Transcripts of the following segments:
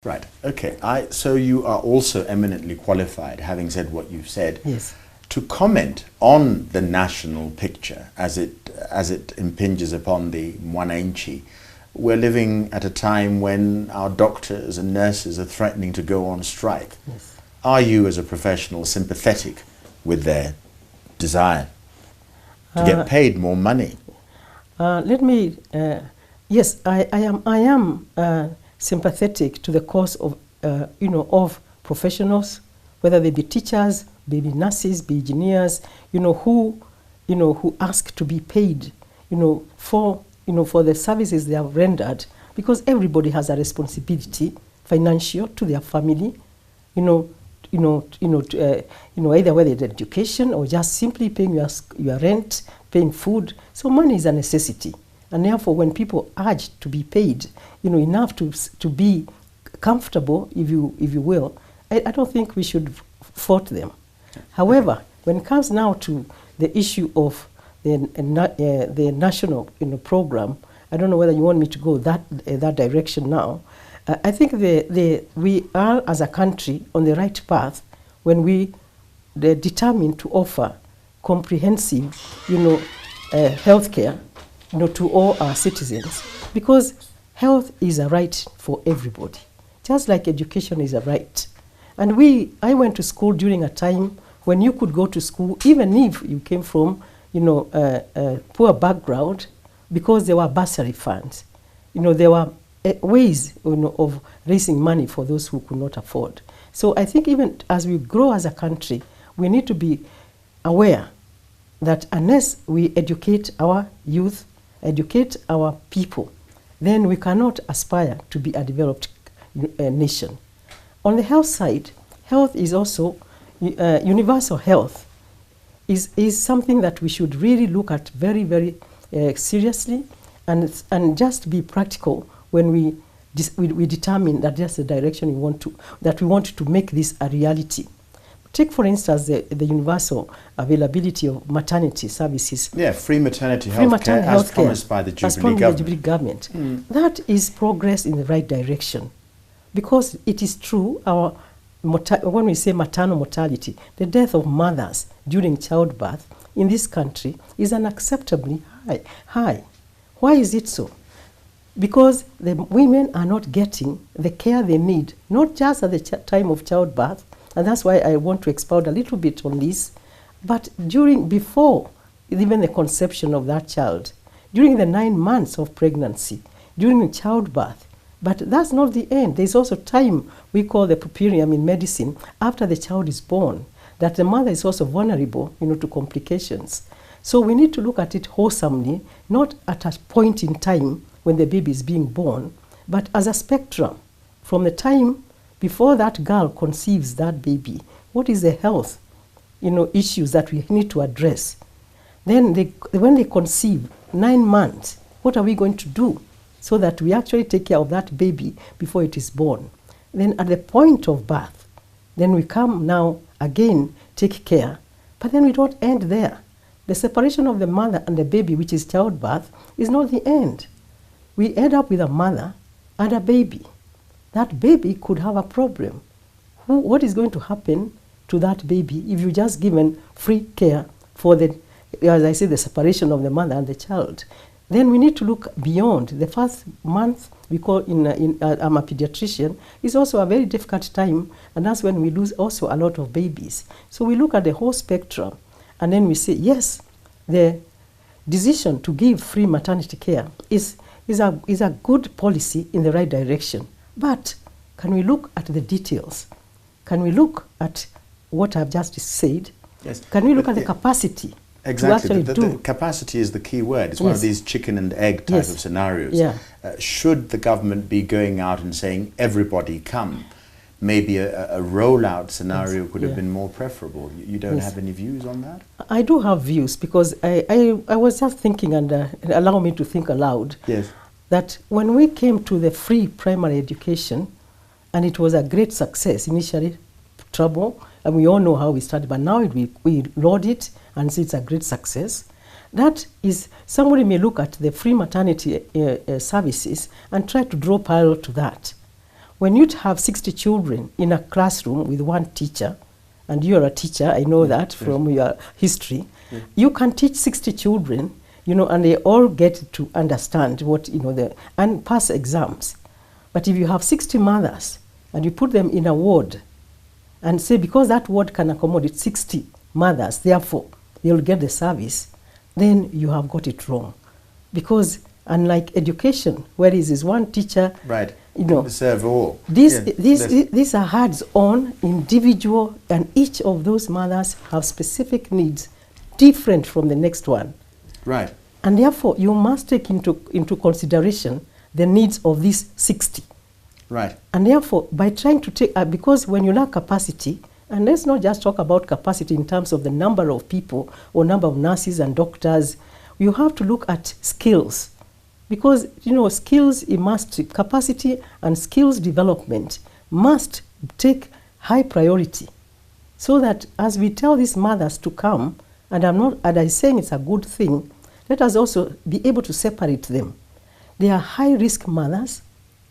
Right. Okay. So you are also eminently qualified, having said what you've said, yes, to comment on the national picture as it impinges upon the Mwananchi. We're living at a time when our doctors and nurses are threatening to go on strike. yes. Are you, as a professional, sympathetic with their desire to get paid more money? Yes, I am sympathetic to the cause of, of professionals, whether they be teachers, be nurses, be engineers, who ask to be paid, for the services they have rendered, because everybody has a responsibility, financial, to their family, either whether it's education or just simply paying your rent, paying food. So money is a necessity. And therefore, when people urge to be paid, enough to be comfortable, if you will, I don't think we should fault them. However, when it comes now to the issue of the national program, I don't know whether you want me to go that direction now. I think we are, as a country, on the right path when we are determined to offer comprehensive, health care, to all our citizens, because health is a right for everybody, just like education is a right. And I went to school during a time when you could go to school even if you came from, a poor background, because there were bursary funds. There were ways, of raising money for those who could not afford. So I think even as we grow as a country, we need to be aware that unless we educate our youth, educate our people, then we cannot aspire to be a developed nation. On the health side, health is also, universal health is something that we should really look at very, very seriously, and just be practical when we determine that that's the direction we want to make this a reality. Take, for instance, the universal availability of maternity services. Yeah, free maternity health care as promised by the Jubilee government. That is progress in the right direction. Because it is true, when we say maternal mortality, the death of mothers during childbirth in this country is unacceptably high. Why is it so? Because the women are not getting the care they need, not just at the time of childbirth, and that's why I want to expound a little bit on this, but before even the conception of that child, during the 9 months of pregnancy, during the childbirth. But that's not the end. There's also time we call the puerperium in medicine, after the child is born, that the mother is also vulnerable, to complications. So we need to look at it wholesomely, not at a point in time when the baby is being born, but as a spectrum. From the time before that girl conceives that baby, what is the health, issues that we need to address? Then when they conceive, 9 months, what are we going to do so that we actually take care of that baby before it is born? Then at the point of birth, then we come now again, take care, but then we don't end there. The separation of the mother and the baby, which is childbirth, is not the end. We end up with a mother and a baby. That baby could have a problem. What is going to happen to that baby if you just given free care for as I say, the separation of the mother and the child? Then we need to look beyond. The first month, we call I'm a pediatrician, is also a very difficult time, and that's when we lose also a lot of babies. So we look at the whole spectrum, and then we say, yes, the decision to give free maternity care is a good policy in the right direction. But can we look at the details? Can we look at what I've just said? Yes. Can we look at the capacity? Exactly. The capacity is the key word. It's one of these chicken and egg type of scenarios. Yeah. Should the government be going out and saying, everybody come? Maybe a rollout scenario could have been more preferable. You don't have any views on that? I do have views, because I was just thinking, and allow me to think aloud. Yes. That when we came to the free primary education, and it was a great success, initially trouble, and we all know how we started, but now we laud it and see it's a great success. That is, somebody may look at the free maternity services and try to draw parallel to that. When you have 60 children in a classroom with one teacher, and you're a teacher, I know that from your history, you can teach 60 children, and they all get to understand what, and pass exams. But if you have 60 mothers and you put them in a ward and say, because that ward can accommodate 60 mothers, therefore they will get the service, then you have got it wrong. Because unlike education, where is one teacher, right, serve all. These are hands-on, individual, and each of those mothers have specific needs different from the next one. Right. And therefore, you must take into consideration the needs of these 60. Right. And therefore, by trying to take, because when you lack capacity, and let's not just talk about capacity in terms of the number of people or number of nurses and doctors, you have to look at skills. Because, skills, capacity and skills development must take high priority. So that as we tell these mothers to come, and I'm saying it's a good thing, let us also be able to separate them. There are high-risk mothers,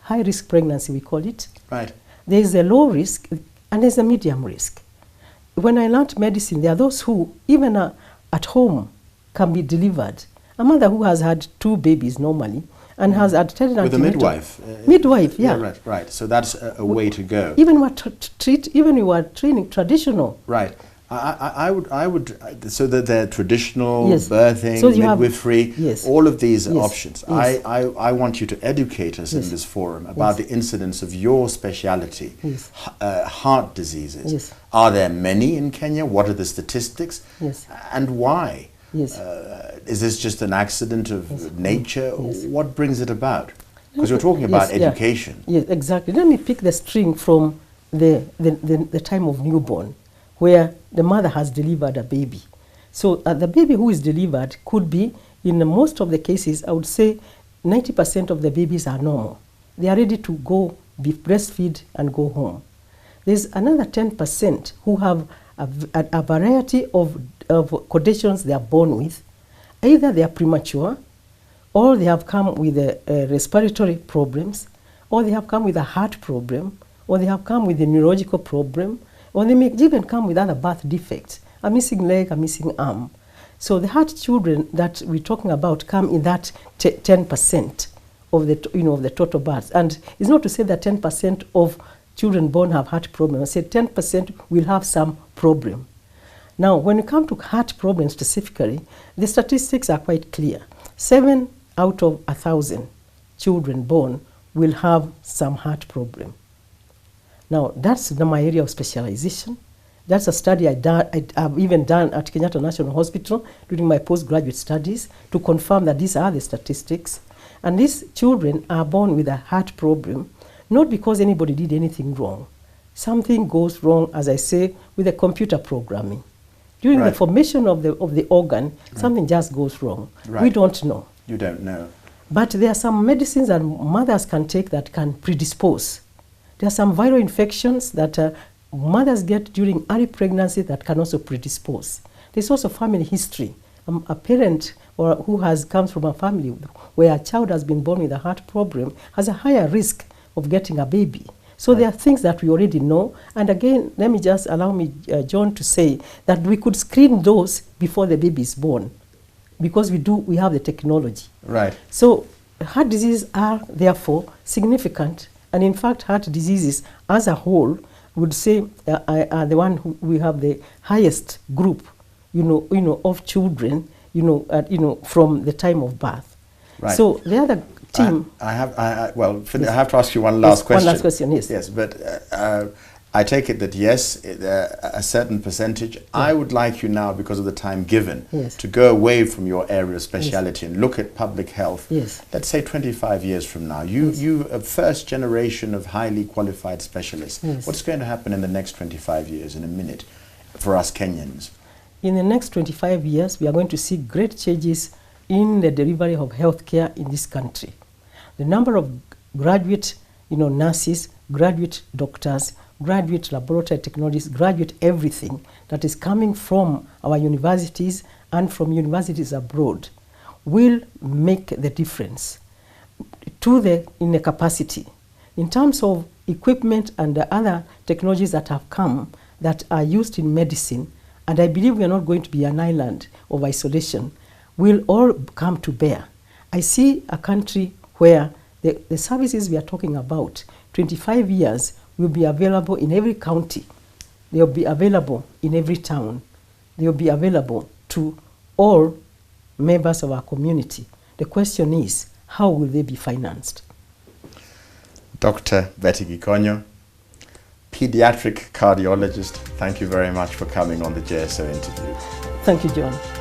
high-risk pregnancy, we call it. Right. There is a low risk, and there's a medium risk. When I learned medicine, there are those who, even at home, can be delivered. A mother who has had 2 babies normally, and has attended with a midwife. Midwife, yeah. Right. So that's a way to go. Even you are training traditional. Right. I would so that they're traditional, birthing, so midwifery, all of these options. I want you to educate us in this forum about the incidence of your speciality, heart diseases. Are there many in Kenya? What are the statistics? And why? Is this just an accident of nature? What brings it about? Because you're talking about education. Yes, exactly. Let me pick the string from the time of newborn, where the mother has delivered a baby. So the baby who is delivered could be, in most of the cases, I would say 90% of the babies are normal. They are ready to go be breastfeed and go home. There's another 10% who have a variety of conditions they are born with. Either they are premature, or they have come with respiratory problems, or they have come with a heart problem, or they have come with a neurological problem, or they may even come with other birth defects, a missing leg, a missing arm. So the heart children that we're talking about come in that 10% of the total births. And it's not to say that 10% of children born have heart problems. I say 10% will have some problem. Now, when you come to heart problems specifically, the statistics are quite clear. 7 out of 1,000 children born will have some heart problem. Now, that's my area of specialization. That's a study I've even done at Kenyatta National Hospital during my postgraduate studies to confirm that these are the statistics. And these children are born with a heart problem, not because anybody did anything wrong. Something goes wrong, as I say, with the computer programming. During the formation of the organ, something just goes wrong. We don't know. You don't know. But there are some medicines that mothers can take that can predispose. There are some viral infections that mothers get during early pregnancy that can also predispose. There's also family history. A parent who comes from a family where a child has been born with a heart problem has a higher risk of getting a baby. So there are things that we already know. And again, let me just allow me, John, to say that we could screen those before the baby is born, because we have the technology. Right. So heart diseases are therefore significant. And in fact, heart diseases as a whole would say are the one who we have the highest group, of children, from the time of birth. Right. So the other team. I have to ask you one last question. One last question, yes. Yes, but I take it that yes, a certain percentage. Yeah. I would like you now, because of the time given, to go away from your area of speciality and look at public health. Yes. Let's say 25 years from now, you a first generation of highly qualified specialists. Yes. What's going to happen in the next 25 years, in a minute, for us Kenyans? In the next 25 years, we are going to see great changes in the delivery of healthcare in this country. The number of graduate, nurses, graduate doctors, graduate laboratory technologists, graduate everything that is coming from our universities and from universities abroad will make the difference in the capacity. In terms of equipment and the other technologies that have come that are used in medicine, and I believe we are not going to be an island of isolation, will all come to bear. I see a country where the services we are talking about, 25 years, will be available in every county. They will be available in every town. They will be available to all members of our community. The question is, how will they be financed? Dr. Betty Gikonyo, pediatric cardiologist, thank you very much for coming on the JSO interview. Thank you, John.